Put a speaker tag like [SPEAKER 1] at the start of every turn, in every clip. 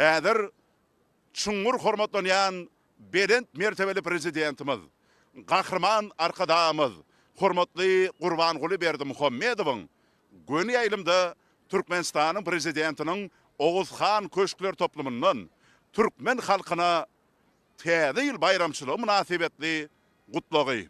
[SPEAKER 1] häzir çuňgur hormatlanýan berent mertebeli prezidentimiz, gahrman arkadamyz, hormatly Gurbanguly Berdimuhammedowyň göni ýylymda Türkmenistanyň prezidentiniň Oğuzhan Köşkler toplumyndan Türkmen halkyna täze ýyl bayramçylygy münasibetli gutlagy.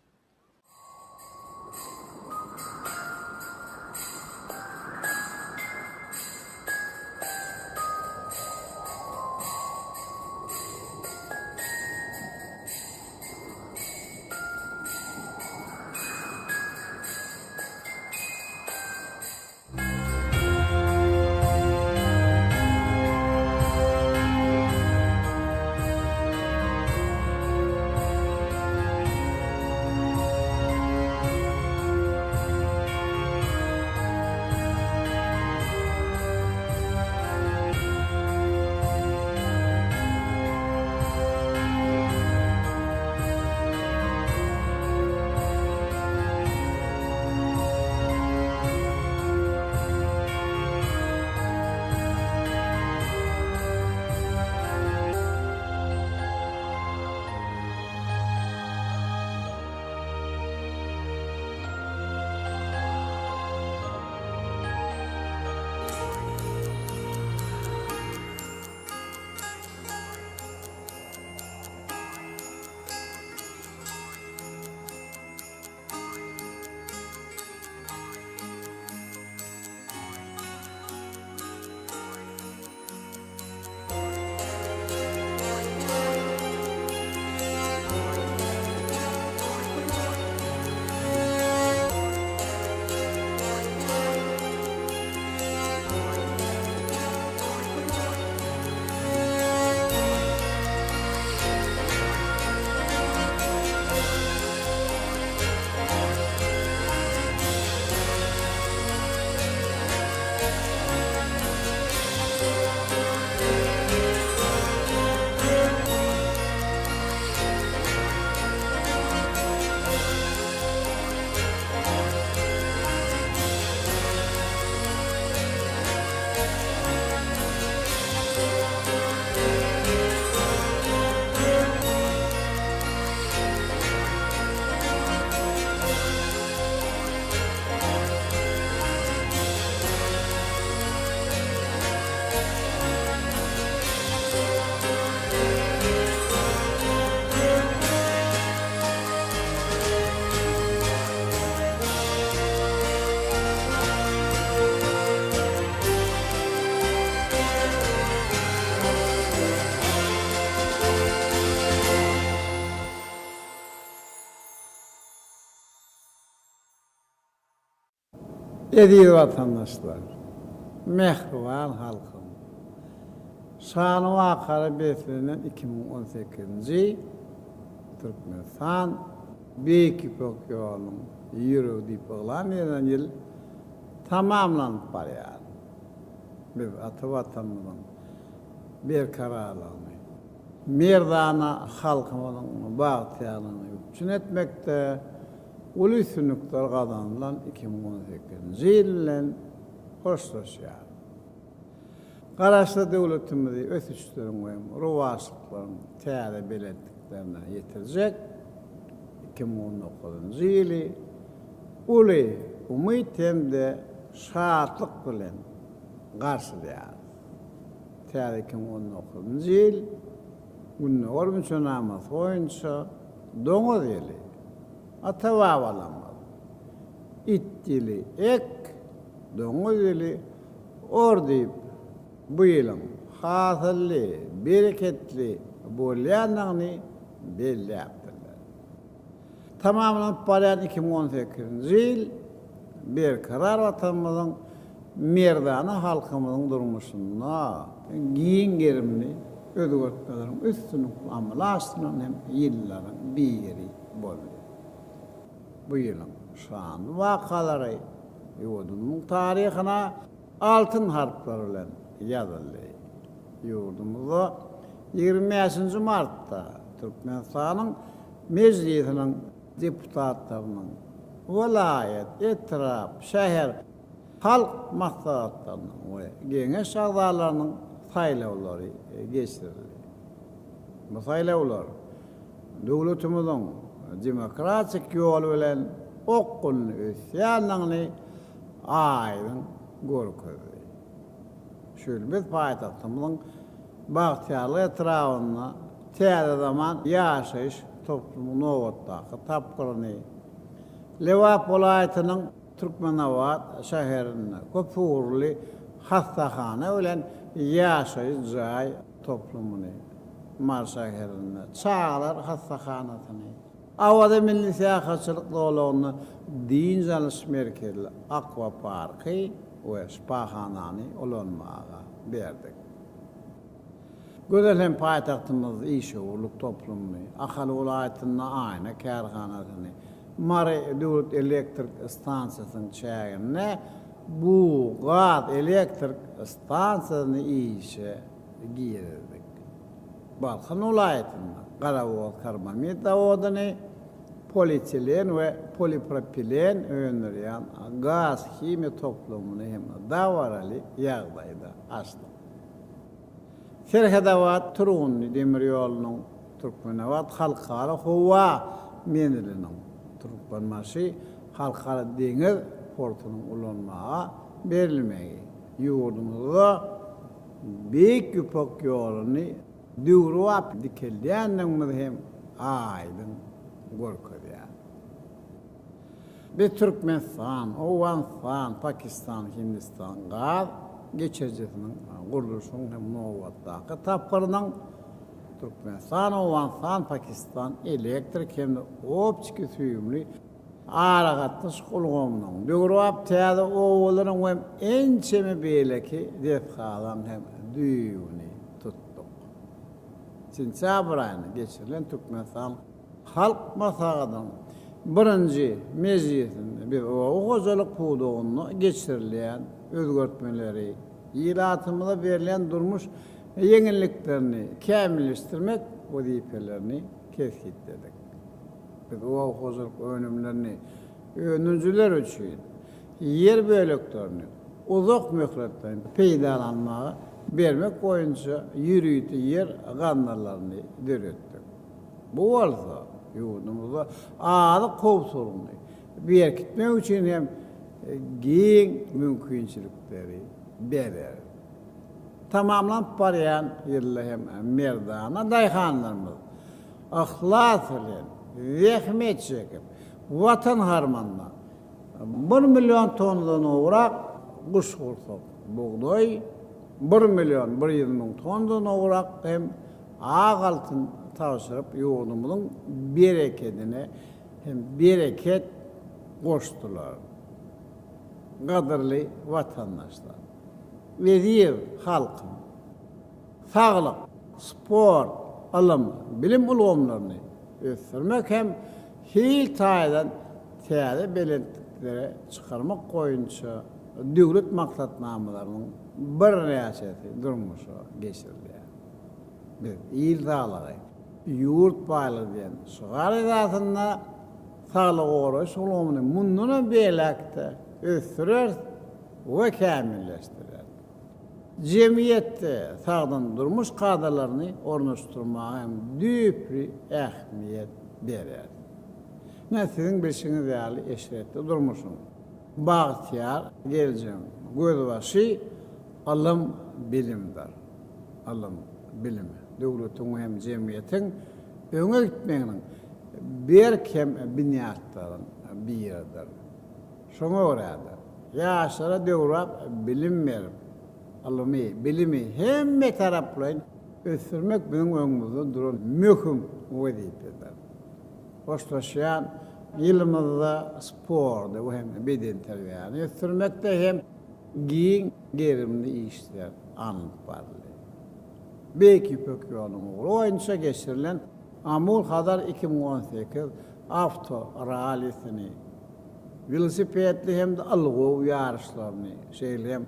[SPEAKER 2] Ediyor vatandaşlar, mehruvan halkım. Şanı vakara betlenen 2018-nji Türkmenistan Büyük İpek ýolunyň ýüregi ýylan ýyl tamamlanyp barýar. Biz ata vatanymyzyň berkararlygyny, merdana halkymyzyň bagtyalygyny üçin etmekde ulysynlyklar gazanylan 2018-nji ýyl hoşlaşýar. Garaşly döwletimizi ösüşleriň we rowaşlyklaryň täze beletliklerine ýetirjek 2019-njy ýyly uly umyt hemde şatlyk bilen garşylýar. Täze 2019-njy ýyl günni ormunçanamaz boýunça doňuz ýyly, ata babalarymyz it ýyly ek, doňuz ýyly or diýip bu ýylyň hasylly, bereketli bolýanyny belli etdiler. Tamamlanyp barýan 2018-nji ýyl berkarar vatanymyzyň merdana halkymyzyň durmuşyna giň gerimli özgörtmeleriň üstünlük amalaşdyran hem ýyllaryň biri boldy. Bu ýylyň şan wakalary ýurdumyň taryhyna altyn harplar bilen ýazyldy. Ýurdumyzda 25-nji martda Türkmenistanyň mejlisiniň deputatlarynyň vilayet, etrap, şäher halk maslahatlarynyň we geňeş agzalarynyň saylavlary geçirildi. Bu saylavlar döwletimizin demokratik ýol bilen okkulny ösýänligini aýdyn görkezdi. Şöyle biz paýtagtymyzyň bagtýarly etrawyna täze zaman ýaşaýyş toplumy nowatdaky tapgyryny Lewap welaýatynyň Türkmenawat şäherinde köpürli hastahana bilen ýaşaýyş jaý toplumyny Mar şäherinde çağlar hastahanasyny awada milli säýahatçylyk dowlagyny din jalys merkezi Aqua Parky we spahanany olanmaga berdik. Gözelhem paýtagtymyz işgullyk toplumny Ahal welaýatyna aýna kärhanasyny Mare döwlet elektrik stansiýasynyň çägine bu gaz elektrik stansiýasyny işe girdik. Balkan welaýatyna Garawol Karmamit zawodyny polietilen we polipropilen öňürýän gaz himi toplumyny hem dawaraly ýagdaýda açdy. Serhedawat Turunly demir ýolunyň Türkmenawat halkara howa meneliniň Türkmenmaşy halkara deňiz portunyň ulanmaga berilmegi. Ýurdumyzda beýik ýüpek ýoluny döwrap dikilýändigimiz hem aýdyn görkezýär. Bir Türkmenistan, Awganistan, Pakistan, Hindistan gaz geçerjesiniň guruluşynyň hem nowatdaky tapgyrynyň Türkmenistan, Awganistan, Pakistan elektrik hem optik süýümli aragatlyş gulgamynyň döwrap täze owlaryň hem ençemi beýleki defhalan hem düýüni tutduk. Sentyabr aýyna geçirilen Türkmenistan halk masagadan birinji mezgilinde bir owajalyk puwdugyny geçirilen özgörtmeleri, ýylatymyza berilen durmuş yeňilliklerini kämilleşdirmek wezipelerini kesgitledik. Biz owajalyk önümlerini önüjüler üçin yer böleklerini uzak möhletden peýdalanmagy bermek boýunça ýürüýti yer gandarlaryny döretdik. Bu bolsa ýurdumyzda azy kowsurlygy berkitmek üçin hem giň mümkinçilikleri berer. Tamamlanıp barýan ýerler hem merdana daýhanlarymyz ahlas bilen zähmet çekip watan harmanna 1 milyon tondan owrak guşgursak buğday 1 milyon 100 000 tondan owrak hem agaltyn taşyryp ýurdumyzyň bereketine hem bereket goşdular. Gadyrly watandaşlar, wezir halkym, saglyk, sport, alim, bilim ulgamlaryny ösürmek hem hil taýdan täze belentliklere çykarmak boýunça döwlet maksatnamalarynyň bir näçesi durmuşa geçirilýär. Biz il dağlary, ýurt baýlygy diýen şugar edatyna saglyk goraş ulgamyny mundan beýlekde ösürer we kämilleşdirer. Jemiyetde sagdan durmuş kadrlaryny ornaşdyrmaga hem düýpli ähmiýet berer. Näsiň bilşiňiz ýaly eşretde durmuşum. Bagtyar geljem gözbaşy alym bilimdir. Alym bilim. Döwletiň hem jemiyetiň öňe gitmeginiň berkem binýatlaryň biridir. Şoňa görä ýaşlara döwrap bilim berip, alymy, bilimi hemme taraplaryň ösürmek biziň öňümizde duran möhüm wezipedir. Hoşlaşýan ýylymyzda sport we hem beden terbiýany ösürmekde hem giň gerimli işler anyp bardy. Beýik ýöpekýoluny oýunça geçirilen Amul Hadar 2018 avto rallysyny velosipedli hem de algow ýarışlaryny şeýlem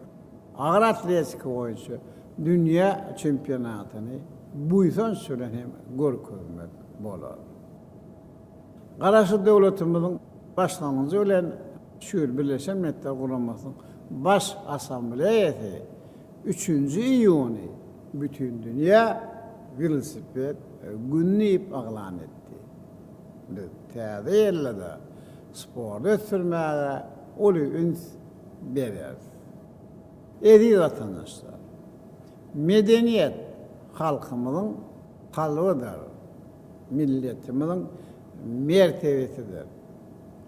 [SPEAKER 2] agyr atletika boýunça dünýä çempionatyny buýsan süren hem görkezmek bolar. Garaşy döwletimiziň başlangyjy bilen şuur Birleşen Milletler Guramasynyň baş assambleýasy 3-nji iýuny bütün dünya velosiped günnip aglan etdi. Biz täze ýerlerde sport ötürmäge oly üns berýäris. Edi vatandaşlar, medeniyet halkımızın kalbydyr, milletimizin mertebesidir.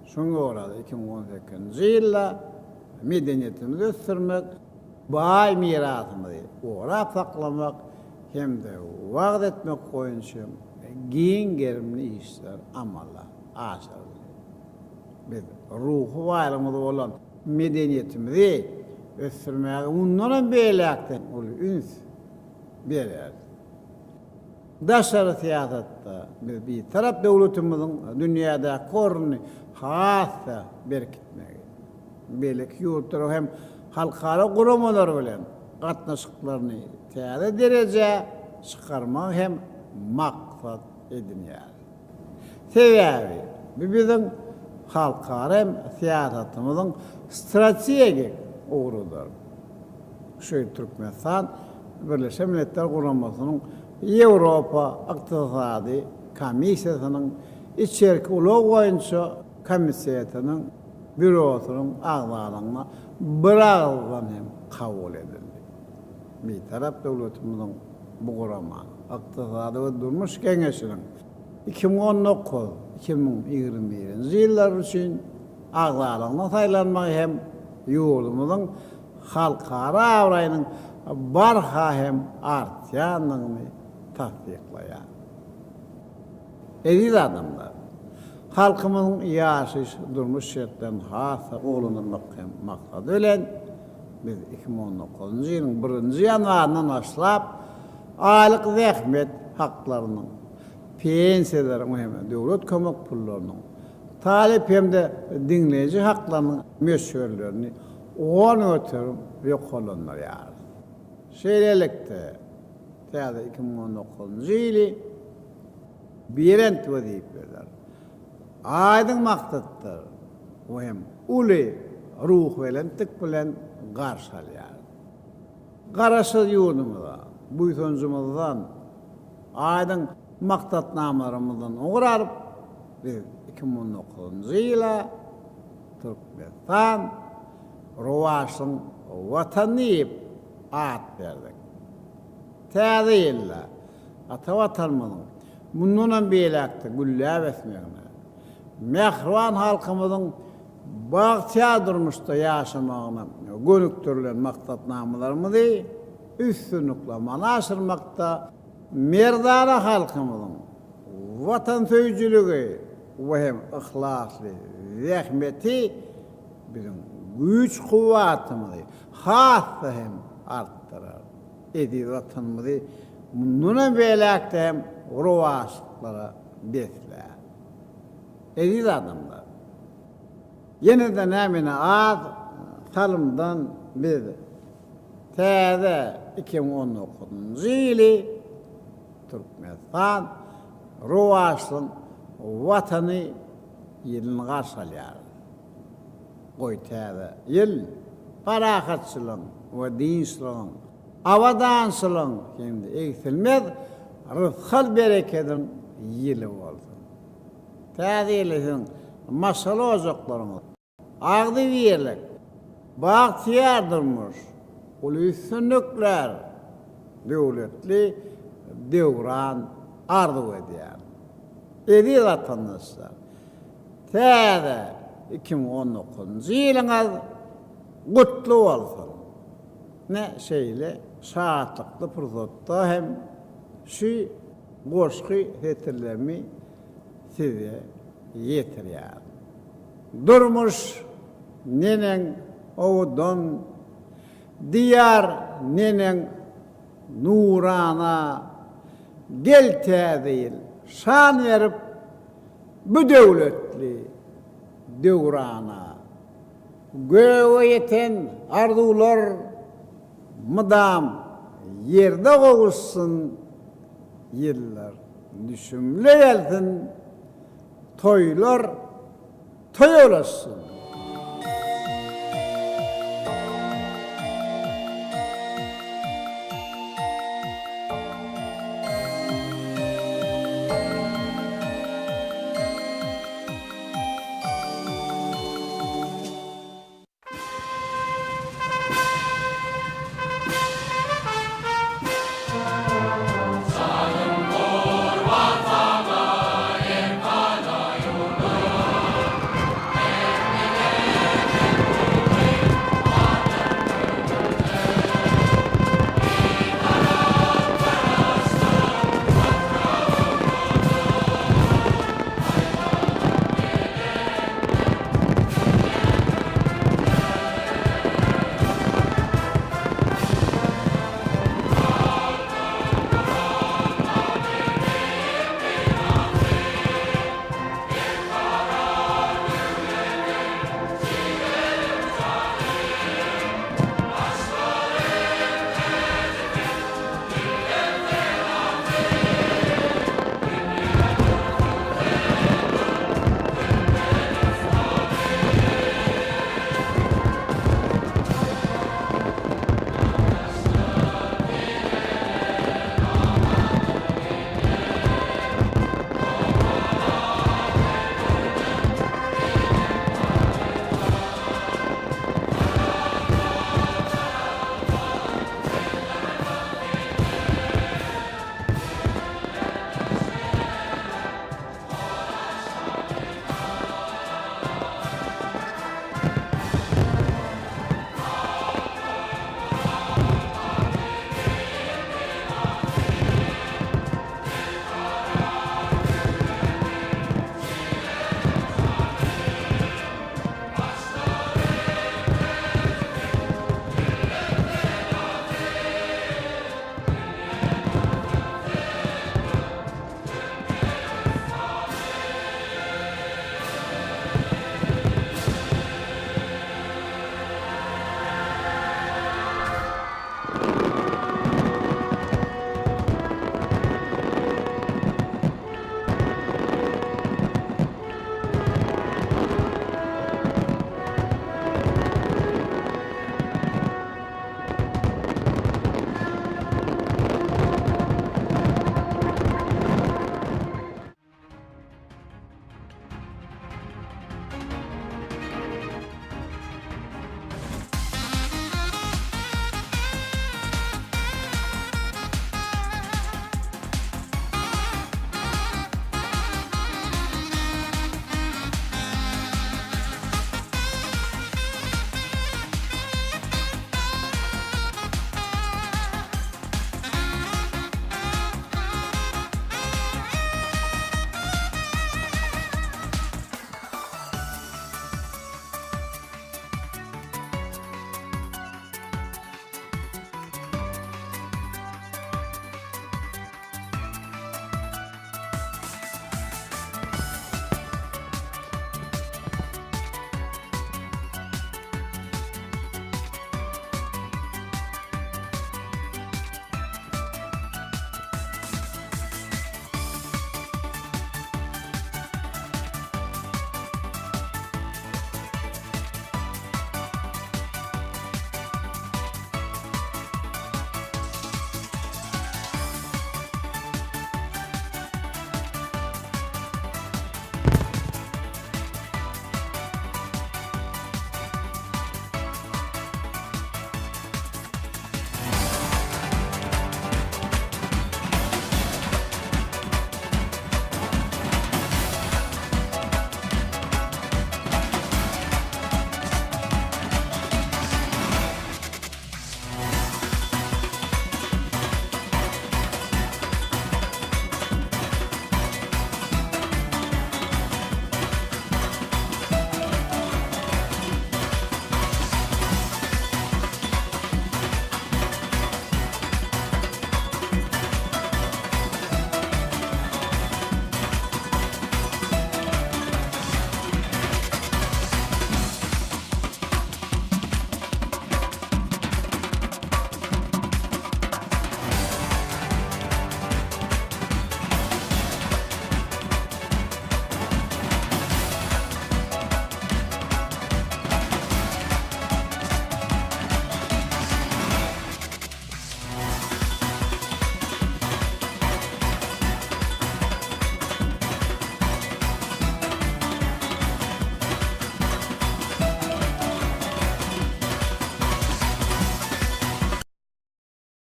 [SPEAKER 2] Şoňa görä 2018-nji ýylda medeniyetimizi ösürmek, baý mirasymyzy orap saklamak hemde wagt etmek goýunça giň gerimli işler, amallar aşyrdy. Biz ruhu baýlymyz bolan medeniyetimizi ösürmäge mundan beýlekden ol üns berýär. Daşary siýasatda biz bir tarap döwletimiziň dünýäde korny hassa berkitmegi. Belek ýurtlar hem halkara guramalar bilen gatnaşyklaryny täze derece çykarmak hem maksat edinýär. Sebäbi biziň halkara hem siýasatymyzyň strategik uğrudur. Şu Türkmenistan Birleşen Milletler Guramasynyň Ýewropa Ykdysady Komissiýasynyň içerki ulug boýunça komissiýasynyň bürosynyň agzalygyna bir agzdan hem kabul edildi. Bir tarap döwletimiziň bu gurama Ykdysady we Durmuş Keňeşiniň 2019-2021 ýyllar üçin agzalygyna saýlanmagy hem ýurdumyzyň halkara awraýynyň barha hem artýanlygyny tasdikleýär. Eziz adamlar, halkymyzyň ýaşaş durmuş şertlerine hassa oglanmak hem maksat bilen biz 2019-njy ýylyň 1-nji ýanwarynyň başlap aýlyk zähmet haklarynyň, pensiýalary hem döwlet kömek pullarynyň, talip hemde dinleyici haklarynyň meşgullerini on ötürüm ýoklanýar. Şeýlelikde täze 2019-njy ýyly berent wazipeler. Aýdyň maksatdyr. O hem uly ruh bilen tik bilen garşy alýar. Garaşy ýurdumyzda, buýsunjymyzdan, aýdyň maksatnamarymyzdan oňraryp biz 2019-njy ýyla Türkmenistan Rowaşyň watany at berdik. Täze ýylla ata watanymyzyň mundan beýlekde gülläp esmegine, mehriban halkymyzyň bagtya durmuşda ýaşamagyna gönükdirilen maksatnamalarymyzy üstünlikle aşyrmakda merdana halkymyzyň watan söýjüligi we hem ihlasly zähmeti biziň güç kuwatymyzy hassa hem artdyrar. Edi watanymyzy mundan beýlekde hem rowaşyklara besler. Eziz adamlar, yeniden emine az salımdan biz täze 2019-njy ýyly Türkmenistan Rowaşyň watany ýylyny garşy alýar. Goý täze ýyl parahatçylyk we dinçilik, awadançylyk hemde eksilmez rızkal bereketiň ýyly boldy. Täze ýylyň masala ojaklaryny agdy berlik, bagtyar durmuş, ulysynlykler döwletli döwran arzu edýär. Eziz vatandaşlar, täze 2019-njy ýylyňyz gutly bolsun. Ne şeýle şahatlykly pursatda hem şu goşky hetirlerimi size ýetirýär. Durmuş nenen owdan diyar nenen nurana gel täze şan berip bu döwletli döwrana göwe ýeten arzular mydam ýerde gowuşsun ýyllar düşümle gelsin toylar toy olasın.